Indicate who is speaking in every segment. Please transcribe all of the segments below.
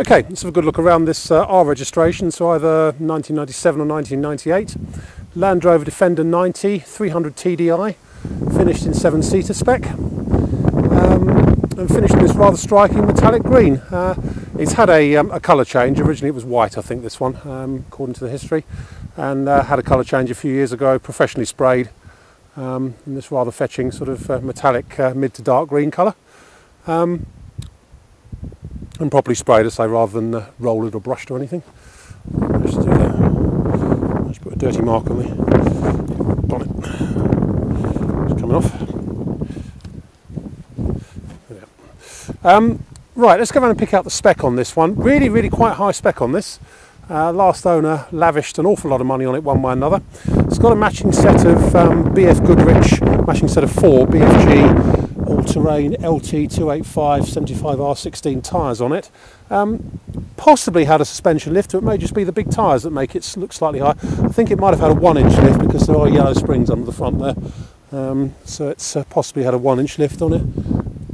Speaker 1: Okay, let's have a good look around this R registration, so either 1997 or 1998. Land Rover Defender 90, 300 TDI, finished in 7-seater spec, and finished in this rather striking metallic green. It's had a colour change. Originally it was white, I think, this one, according to the history, and had a colour change a few years ago, professionally sprayed in this rather fetching sort of metallic mid to dark green colour. And properly sprayed, I say, rather than roll it or brushed or anything. Let's do that. Let's put a dirty mark on the bonnet. It's coming off. There. Right, let's go around and pick out the spec on this one. Really quite high spec on this. Last owner lavished an awful lot of money on it one way or another. It's got a matching set of BF Goodrich, matching set of 4 BFG all-terrain LT 285 75R16 tyres on it. Possibly had a suspension lift, or it may just be the big tyres that make it look slightly high. I think it might have had a 1-inch lift because there are yellow springs under the front there. So it's possibly had a 1-inch lift on it,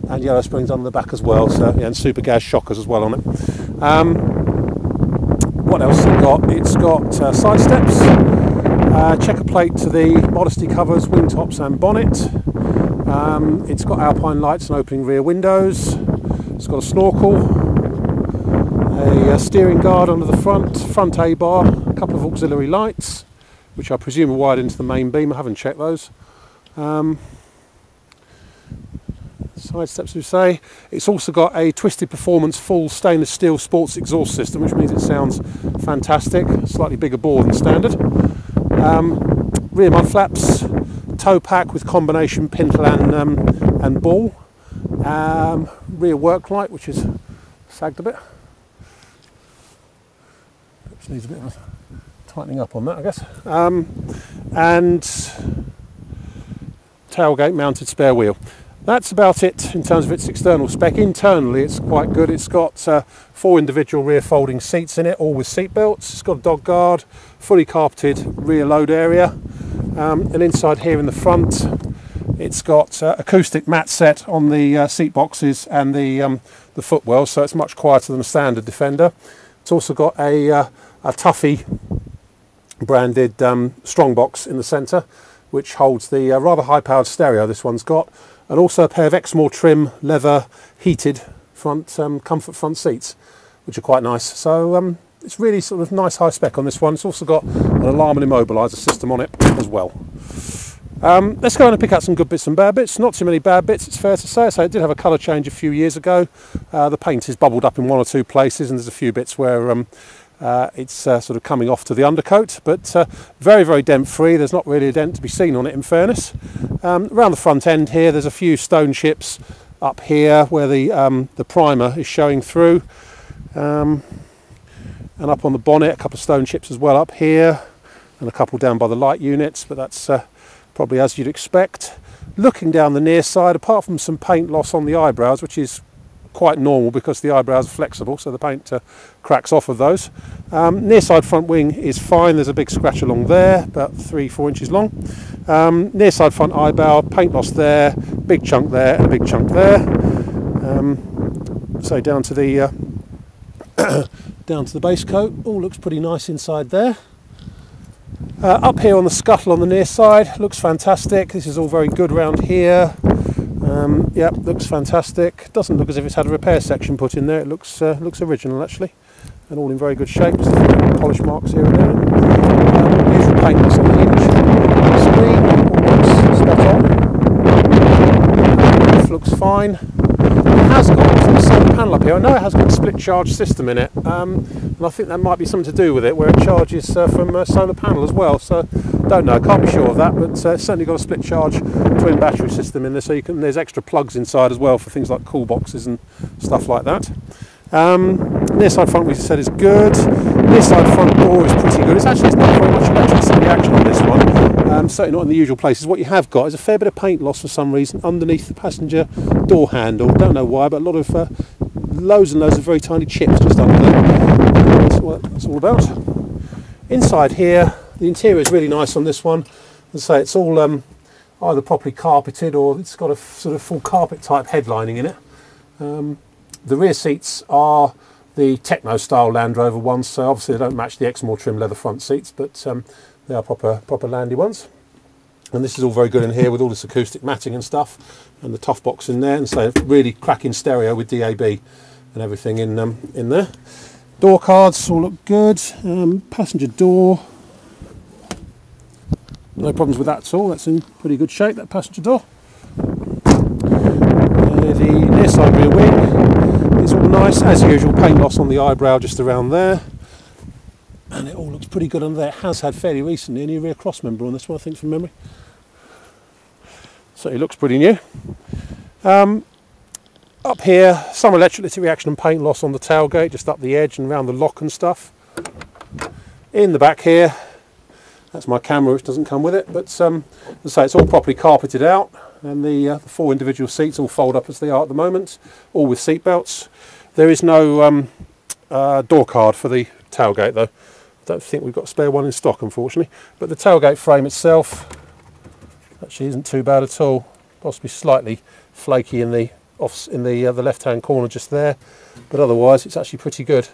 Speaker 1: and yellow springs under the back as well. So yeah, and super gas shockers as well on it. What else has it got? It's got side steps, checker plate to the modesty covers, wing tops and bonnet. It's got alpine lights and opening rear windows. It's got a snorkel, a steering guard under the front A-bar, a couple of auxiliary lights, which I presume are wired into the main beam. I haven't checked those. Side steps, we say. It's also got a Twisted Performance full stainless steel sports exhaust system, which means it sounds fantastic. Slightly bigger bore than standard. Rear mud flaps, tow pack with combination pintle and ball. Rear work light, which is sagged a bit. Perhaps needs a bit of tightening up on that, I guess. And tailgate mounted spare wheel. That's about it in terms of its external spec. Internally it's quite good. It's got 4 individual rear folding seats in it, all with seat belts. It's got a dog guard, fully carpeted rear load area, and inside here in the front it's got acoustic mat set on the seat boxes and the footwell, so it's much quieter than a standard Defender. It's also got a Tuffy branded strongbox in the centre, which holds the rather high-powered stereo this one's got, and also a pair of Exmoor trim leather heated front comfort front seats, which are quite nice. So it's really sort of nice high spec on this one. It's also got an alarm and immobiliser system on it as well. Let's go in and pick out some good bits and bad bits. Not too many bad bits, it's fair to say. So it did have a colour change a few years ago. The paint is bubbled up in 1 or 2 places, and there's a few bits where it's sort of coming off to the undercoat, but very dent free. There's not really a dent to be seen on it, in fairness. Around the front end here there's a few stone chips up here where the primer is showing through, and up on the bonnet a couple of stone chips as well up here, and a couple down by the light units, but that's probably as you'd expect. Looking down the near side, apart from some paint loss on the eyebrows, which is quite normal because the eyebrows are flexible, so the paint cracks off of those. Near side front wing is fine. There's a big scratch along there, about 3-4 inches long. Near side front eyebrow, paint loss there, big chunk there, and a big chunk there. So down to the down to the base coat, all looks pretty nice inside there. Up here on the scuttle on the near side, looks fantastic. This is all very good round here. Yep, looks fantastic. Doesn't look as if it's had a repair section put in there. It looks original actually, and all in very good shape. Just a few polish marks here and there. Usual paint that's on the hinge. Screen all looks spot on. Roof looks fine. It has got a solar panel up here. I know it has got a split charge system in it, and I think that might be something to do with it, where it charges from a solar panel as well. So don't know, can't be sure of that, but it's certainly got a split charge twin battery system in there, so there's extra plugs inside as well for things like cool boxes and stuff like that. Near side front, we said, is good. Near side front door is pretty good. It's not very much electricity action on this one, certainly not in the usual places. What you have got is a fair bit of paint loss for some reason underneath the passenger door handle. Don't know why, but a lot of loads and loads of very tiny chips just under there. That's what that's all about. Inside here, the interior is really nice on this one. As I say, it's all either properly carpeted or it's got a sort of full carpet type headlining in it. The rear seats are the techno style Land Rover ones, so obviously they don't match the Exmoor trim leather front seats, but they are proper landy ones. And this is all very good in here with all this acoustic matting and stuff, and the tough box in there, and so really cracking stereo with DAB and everything in there. Door cards all look good. Passenger door, no problems with that at all. That's in pretty good shape, that passenger door. The near side rear wing is all nice, as usual. Paint loss on the eyebrow just around there, and it all looks pretty good under there. It has had fairly recently a new rear cross member on this one, I think, from memory. So it looks pretty new. Up here, some electrolytic reaction and paint loss on the tailgate, just up the edge and around the lock and stuff. In the back here, that's my camera, which doesn't come with it, but as I say, it's all properly carpeted out, and the 4 individual seats all fold up as they are at the moment, all with seat belts. There is no door card for the tailgate though. I don't think we've got a spare one in stock, unfortunately. But the tailgate frame itself actually isn't too bad at all. Possibly slightly flaky in the left-hand corner just there, but otherwise it's actually pretty good.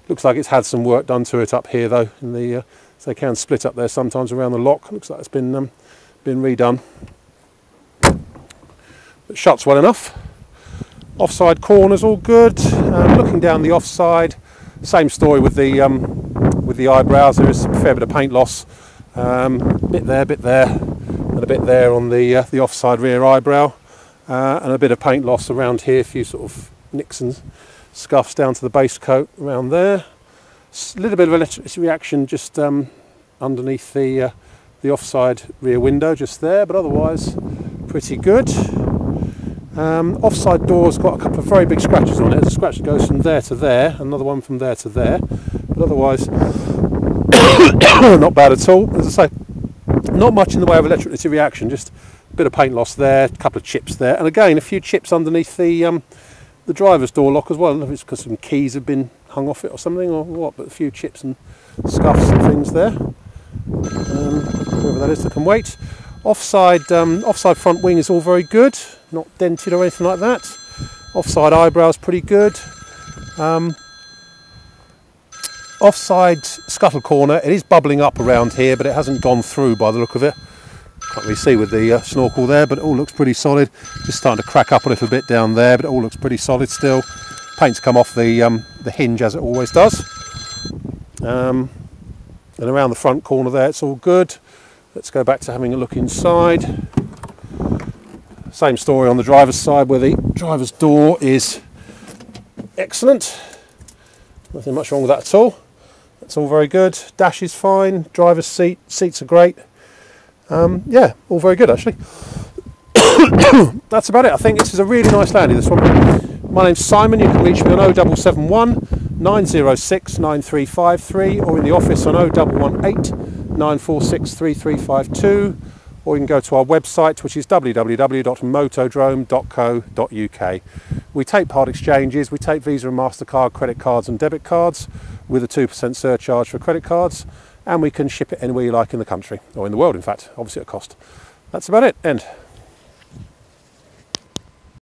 Speaker 1: Looks like it's had some work done to it up here though. In the so they can split up there sometimes around the lock. Looks like it's been redone. But shuts well enough. Offside corners all good. Looking down the offside, same story with the eyebrows. There is a fair bit of paint loss. Bit there, and a bit there on the offside rear eyebrow, and a bit of paint loss around here. A few sort of nicks and scuffs down to the base coat around there. A little bit of electric reaction just underneath the offside rear window just there, but otherwise pretty good. Offside door's got a couple of very big scratches on it. The scratch goes from there to there, another one from there to there, but otherwise not bad at all. As I say, not much in the way of electrolytic reaction, just a bit of paint loss there, a couple of chips there, and again a few chips underneath the driver's door lock as well. I don't know if it's because some keys have been hung off it or something or what, but a few chips and scuffs and things there. Whoever that is that can wait. Offside front wing is all very good, not dented or anything like that. Offside eyebrows pretty good. Offside scuttle corner, it is bubbling up around here, but it hasn't gone through by the look of it. Can't really see with the snorkel there, but it all looks pretty solid. Just starting to crack up a little bit down there, but it all looks pretty solid still. Paint's come off the hinge as it always does. And around the front corner there, it's all good. Let's go back to having a look inside. Same story on the driver's side, where the driver's door is excellent. Nothing much wrong with that at all. That's all very good. Dash is fine. Driver's seats are great. Yeah, all very good actually. That's about it. I think this is a really nice Landy, this one. My name's Simon. You can reach me on 0771 906 9353, or in the office on 0118 946 3352, or you can go to our website, which is www.motodrome.co.uk. We take part exchanges. We take Visa and MasterCard credit cards and debit cards with a 2% surcharge for credit cards, and we can ship it anywhere you like in the country, or in the world in fact, obviously at cost. That's about it. End.